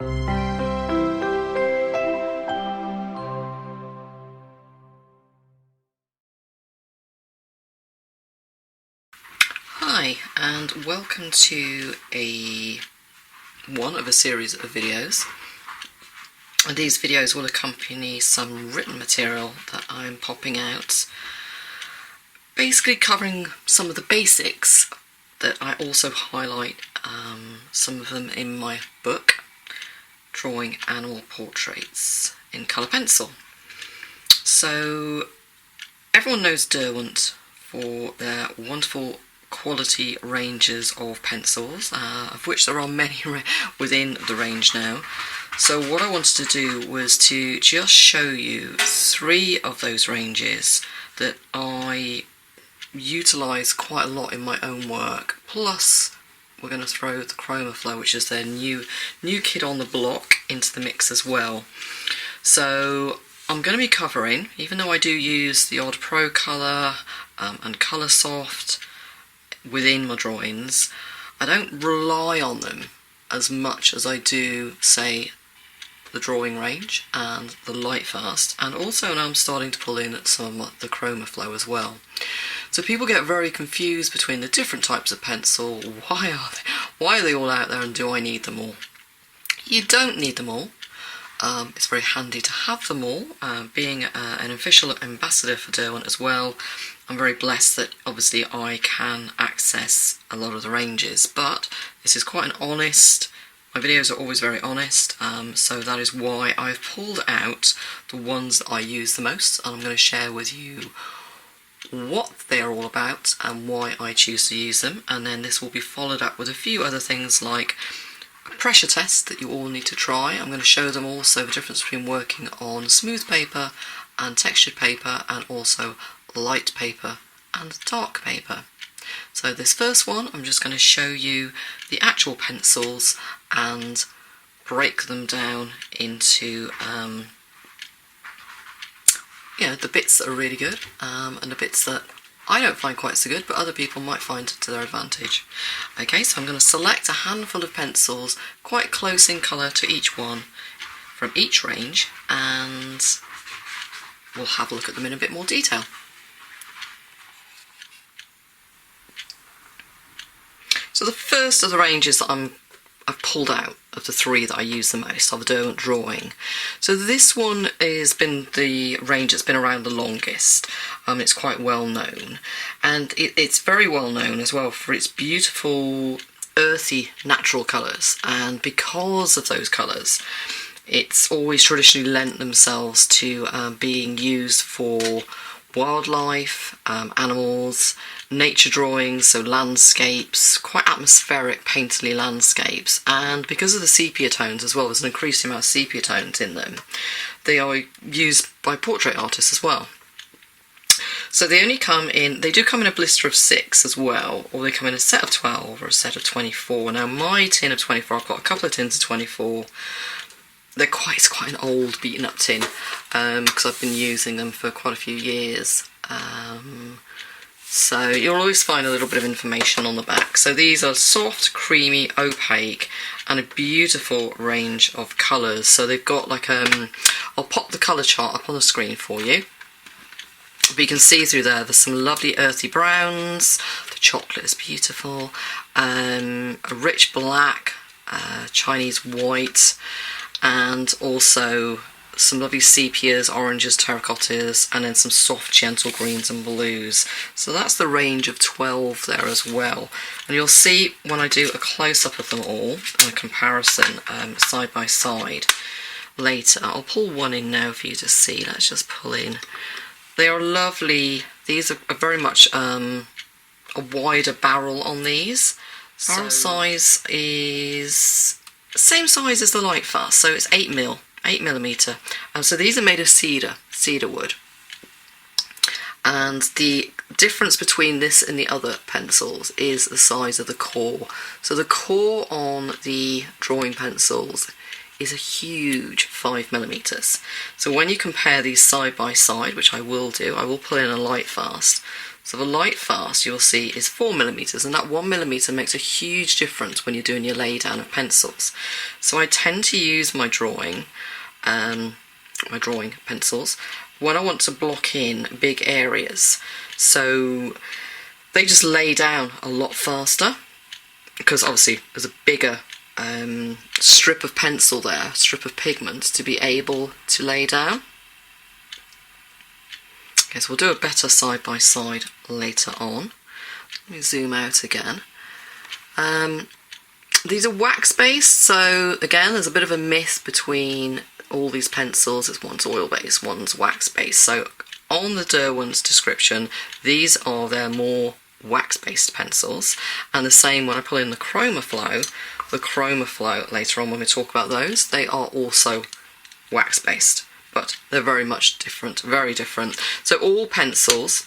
Hi, and welcome to one of a series of videos. And these videos will accompany some written material that I'm popping out, basically covering some of the basics that I also highlight, some of them in my book, Drawing Animal Portraits in Colour Pencil. So everyone knows Derwent for their wonderful quality ranges of pencils, of which there are many within the range now. So what I wanted to do was to just show you 3 of those ranges that I utilise quite a lot in my own work. Plus we're going to throw the Chromaflow, which is their new kid on the block, into the mix as well. So I'm going to be covering, even though I do use the odd Pro Colour and Colour Soft within my drawings, I don't rely on them as much as I do, say, the Drawing range and the Lightfast, and also now I'm starting to pull in some of the Chromaflow as well. So people get very confused between the different types of pencil. Why are they all out there, and do I need them all? You don't need them all. It's very handy to have them all. Being an official ambassador for Derwent as well, I'm very blessed that obviously I can access a lot of the ranges, but this is quite an honest, my videos are always very honest, so that is why I've pulled out the ones that I use the most, and I'm going to share with you what they're all about and why I choose to use them. And then this will be followed up with a few other things like a pressure test that you all need to try. I'm going to show them also the difference between working on smooth paper and textured paper, and also light paper and dark paper. So this first one, I'm just going to show you the actual pencils and break them down into the bits that are really good, and the bits that I don't find quite so good, but other people might find to their advantage. Okay, so I'm going to select a handful of pencils, quite close in colour to each one, from each range, and we'll have a look at them in a bit more detail. So the first of the ranges that I've pulled out of the 3 that I use the most are the Derwent Drawing. So this one has been the range that's been around the longest. It's quite well known, and it's very well known as well for its beautiful earthy natural colours, and because of those colours it's always traditionally lent themselves to being used for wildlife, animals, nature drawings, so landscapes, quite atmospheric painterly landscapes. And because of the sepia tones as well, there's an increasing amount of sepia tones in them, they are used by portrait artists as well. So they do come in a blister of 6 as well, or they come in a set of 12 or a set of 24. Now my tin of 24, I've got a couple of tins of 24. It's quite an old beaten up tin, because I've been using them for quite a few years. So you'll always find a little bit of information on the back. So these are soft, creamy, opaque, and a beautiful range of colours. So they've got like I'll pop the colour chart up on the screen for you. But you can see through there's some lovely earthy browns, the chocolate is beautiful, a rich black, Chinese white, and also some lovely sepias, oranges, terracottas, and then some soft gentle greens and blues. So that's the range of 12 there as well. And you'll see when I do a close-up of them all, and a comparison side by side later. I'll pull one in now for you to see. Let's just pull in. They are lovely. These are very much a wider barrel on these. Barrel size is same size as the Lightfast, so it's 8mm. So these are made of cedar wood. And the difference between this and the other pencils is the size of the core. So the core on the drawing pencils is a huge 5mm. So when you compare these side by side, which I will do, I will pull in a Lightfast. So the Lightfast, you'll see, is 4mm, and that 1mm makes a huge difference when you're doing your lay down of pencils. So I tend to use my drawing pencils when I want to block in big areas. So they just lay down a lot faster, because obviously there's a bigger strip of pencil there, strip of pigment to be able to lay down. Okay, so we'll do a better side by side later on. Let me zoom out again. These are wax based, so again there's a bit of a myth between all these pencils. It's one's oil based, one's wax based. So on the Derwent description, these are their more wax based pencils, and the same when I pull in the Chromaflow later on when we talk about those, they are also wax based. But they're very much different, very different. So all pencils,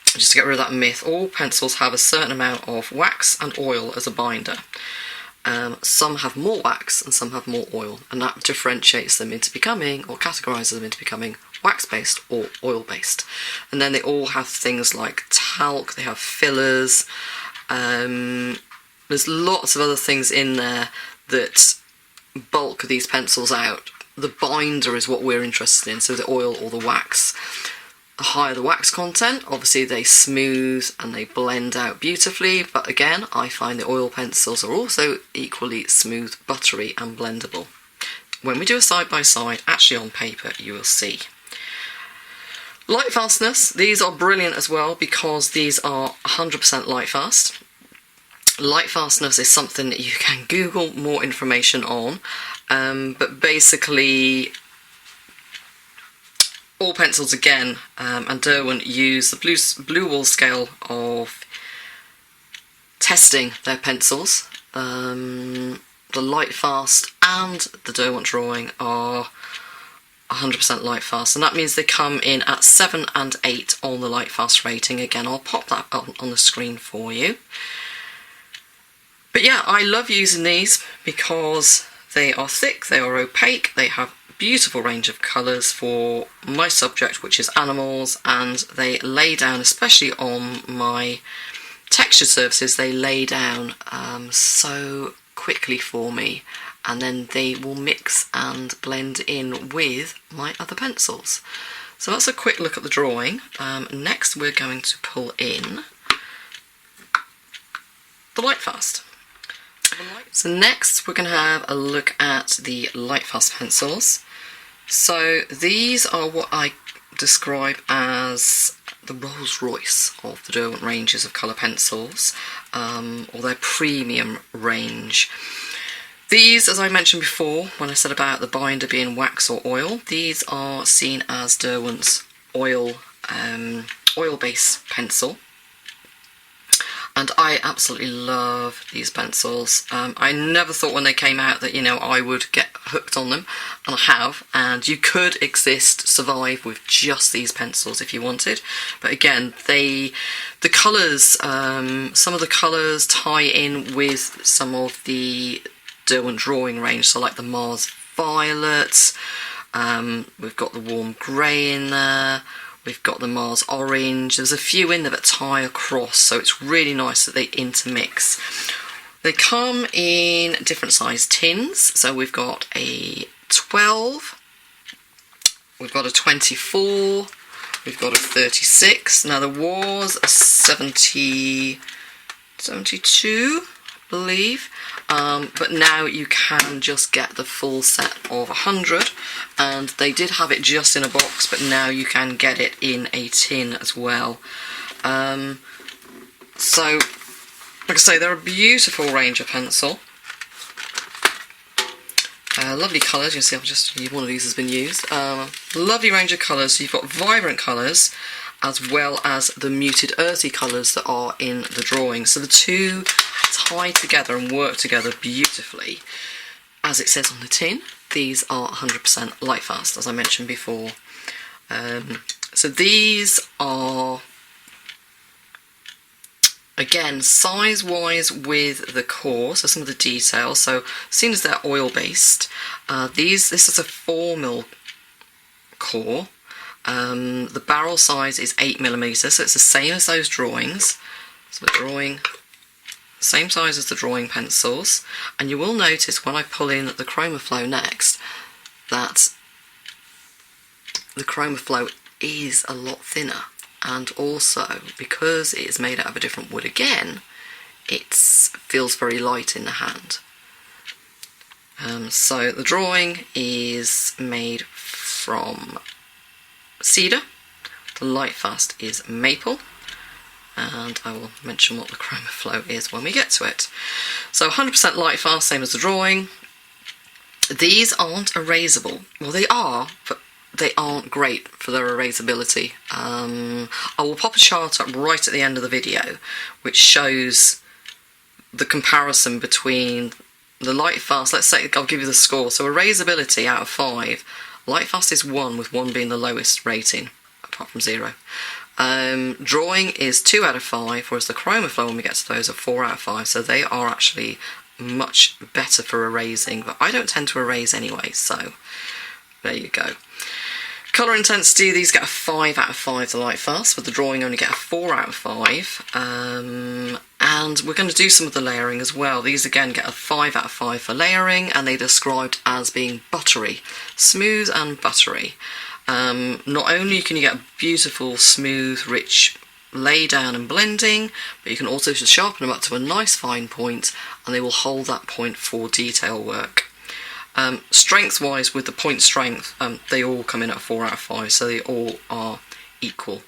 just to get rid of that myth, all pencils have a certain amount of wax and oil as a binder. Some have more wax and some have more oil, and that differentiates them into becoming, or categorises them into becoming, wax-based or oil-based. And then they all have things like talc, they have fillers, there's lots of other things in there that bulk these pencils out. The binder is what we're interested in, so the oil or the wax. The higher the wax content, obviously they smooth and they blend out beautifully, but again, I find the oil pencils are also equally smooth, buttery and blendable. When we do a side by side, actually on paper, you will see. Light fastness, these are brilliant as well because these are 100% light fast. Light fastness is something that you can Google more information on, but basically all pencils again, and Derwent use the blue wool scale of testing their pencils. The Lightfast and the Derwent Drawing are 100% Lightfast, and that means they come in at 7 and 8 on the Lightfast rating. Again, I'll pop that on the screen for you. But yeah, I love using these because they are thick, they are opaque, they have a beautiful range of colours for my subject, which is animals, and they lay down, especially on my textured surfaces, they lay down so quickly for me, and then they will mix and blend in with my other pencils. So that's a quick look at the drawing. Next we're going to pull in the Lightfast. So next we're going to have a look at the Lightfast pencils. So these are what I describe as the Rolls Royce of the Derwent ranges of colour pencils, or their premium range. These, as I mentioned before, when I said about the binder being wax or oil, these are seen as Derwent's oil-based pencil. And I absolutely love these pencils. I never thought when they came out that, you know, I would get hooked on them, and I have. And you could survive with just these pencils if you wanted. But again, the colours, some of the colours tie in with some of the Derwent Drawing range. So like the Mars Violet, we've got the warm grey in there. We've got the Mars Orange. There's a few in there that tie across, so it's really nice that they intermix. They come in different size tins, so we've got a 12, we've got a 24, we've got a 36. Now there was a 72, I believe, but now you can just get the full set of 100, and they did have it just in a box, but now you can get it in a tin as well. So like I say, they're a beautiful range of pencil. Lovely colours. You can see one of these has been used. Lovely range of colours. So you've got vibrant colours as well as the muted earthy colours that are in the drawing. So the two tie together and work together beautifully. As it says on the tin, these are 100% Lightfast, as I mentioned before. So these are, again, size-wise with the core, so some of the details. So seeing as they're oil-based, this is a 4mm core. The barrel size is 8mm, so it's the same as those drawings. So we're drawing same size as the drawing pencils, and you will notice when I pull in the Chromaflow next that the Chromaflow is a lot thinner, and also because it is made out of a different wood again, it feels very light in the hand. So the drawing is made from cedar, the Lightfast is maple, and I will mention what the Chromaflow is when we get to it. So 100% Lightfast, same as the drawing. These aren't erasable. Well, they are, but they aren't great for their erasability. I will pop a chart up right at the end of the video which shows the comparison between the Lightfast. Let's say I'll give you the score. So erasability out of 5, Lightfast is 1, with 1 being the lowest rating, apart from 0. Drawing is 2 out of 5, whereas the Chromaflow, when we get to those, are 4 out of 5, so they are actually much better for erasing, but I don't tend to erase anyway, so there you go. Colour intensity, these get a 5 out of 5, the Lightfast, but the drawing only get a 4 out of 5. And we're going to do some of the layering as well. These again get a 5 out of 5 for layering, and they're described as being buttery, smooth and buttery. Not only can you get a beautiful, smooth, rich lay down and blending, but you can also just sharpen them up to a nice fine point, and they will hold that point for detail work. Strength wise, with the point strength, they all come in at a 4 out of 5, so they all are equal.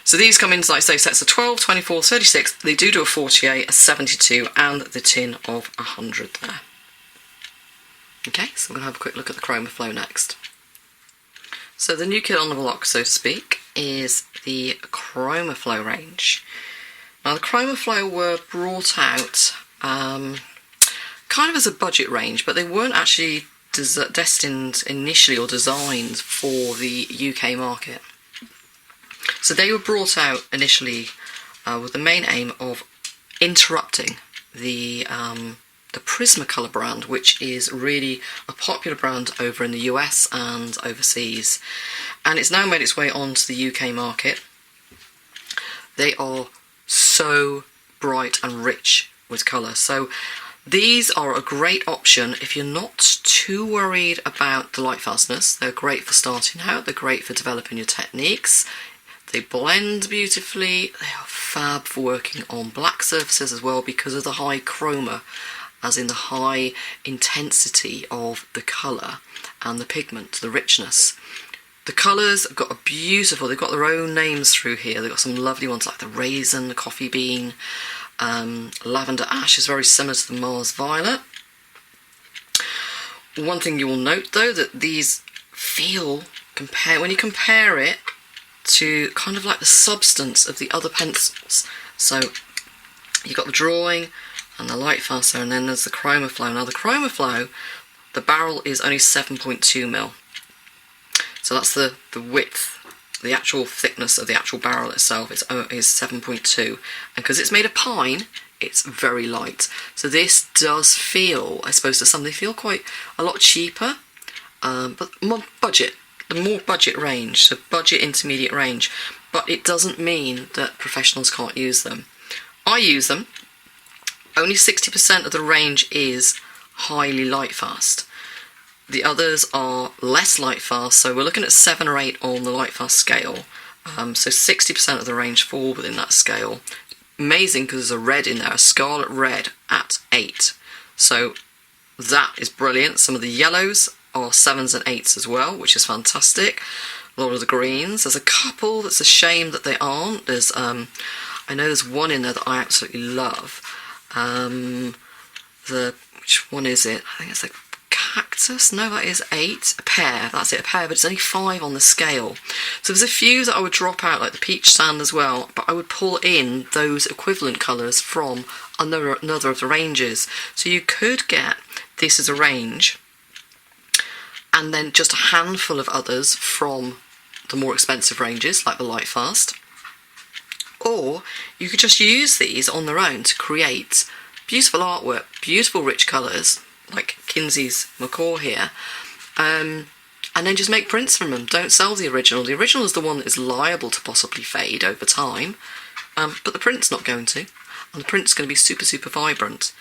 So these come in, like I say, sets of 12, 24, 36, they do a 48, a 72, and the tin of 100 there. Okay, so we're going to have a quick look at the Chromaflow next. So the new kid on the block, so to speak, is the Chromaflow range. Now the Chromaflow were brought out kind of as a budget range, but they weren't actually destined initially or designed for the UK market. So they were brought out initially with the main aim of interrupting the Prismacolor brand, which is really a popular brand over in the US and overseas, and it's now made its way onto the UK market. They are so bright and rich with colour, so these are a great option if you're not too worried about the light fastness. They're great for starting out, they're great for developing your techniques. They blend beautifully, they are fab for working on black surfaces as well because of the high chroma, as in the high intensity of the colour and the pigment, the richness. The colours have got a beautiful, they've got their own names through here. They've got some lovely ones like the raisin, the coffee bean, lavender ash is very similar to the Mars violet. One thing you will note though, that these feel, when you compare it to kind of like the substance of the other pencils. So you've got the drawing and the Lightfast, and then there's the Chromaflow. Now the Chromaflow, the barrel is only 7.2mm. So that's the width, the actual thickness of the actual barrel itself is 7.2. And because it's made of pine, it's very light. So this does feel, I suppose to some, they feel quite a lot cheaper, but more budget. The more budget range, so budget intermediate range, but it doesn't mean that professionals can't use them. I use them. Only 60% of the range is highly Lightfast. The others are less Lightfast, so we're looking at 7 or 8 on the Lightfast scale. So 60% of the range fall within that scale. Amazing because there's a red in there, a scarlet red at 8. So that is brilliant. Some of the yellows are 7s and 8s as well, which is fantastic. A lot of the greens. There's a couple that's a shame that they aren't. There's I know there's one in there that I absolutely love. Which one is it? I think it's like cactus. No, that is 8. A pear. That's it, a pear, but it's only 5 on the scale. So there's a few that I would drop out, like the peach sand as well, but I would pull in those equivalent colours from another of the ranges. So you could get this as a range, and then just a handful of others from the more expensive ranges, like the Lightfast. Or you could just use these on their own to create beautiful artwork, beautiful rich colours, like Kinsey's macaw here, and and then just make prints from them. Don't sell the original. The original is the one that is liable to possibly fade over time, but the print's not going to, and the print's going to be super, super vibrant.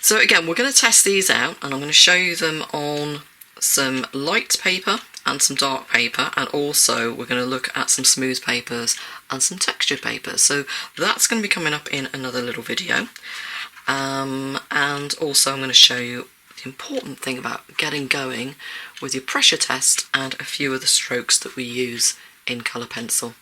So again, we're going to test these out, and I'm going to show you them on some light paper and some dark paper, and also we're going to look at some smooth papers and some textured papers. So that's going to be coming up in another little video. And also I'm going to show you the important thing about getting going with your pressure test and a few of the strokes that we use in colour pencil.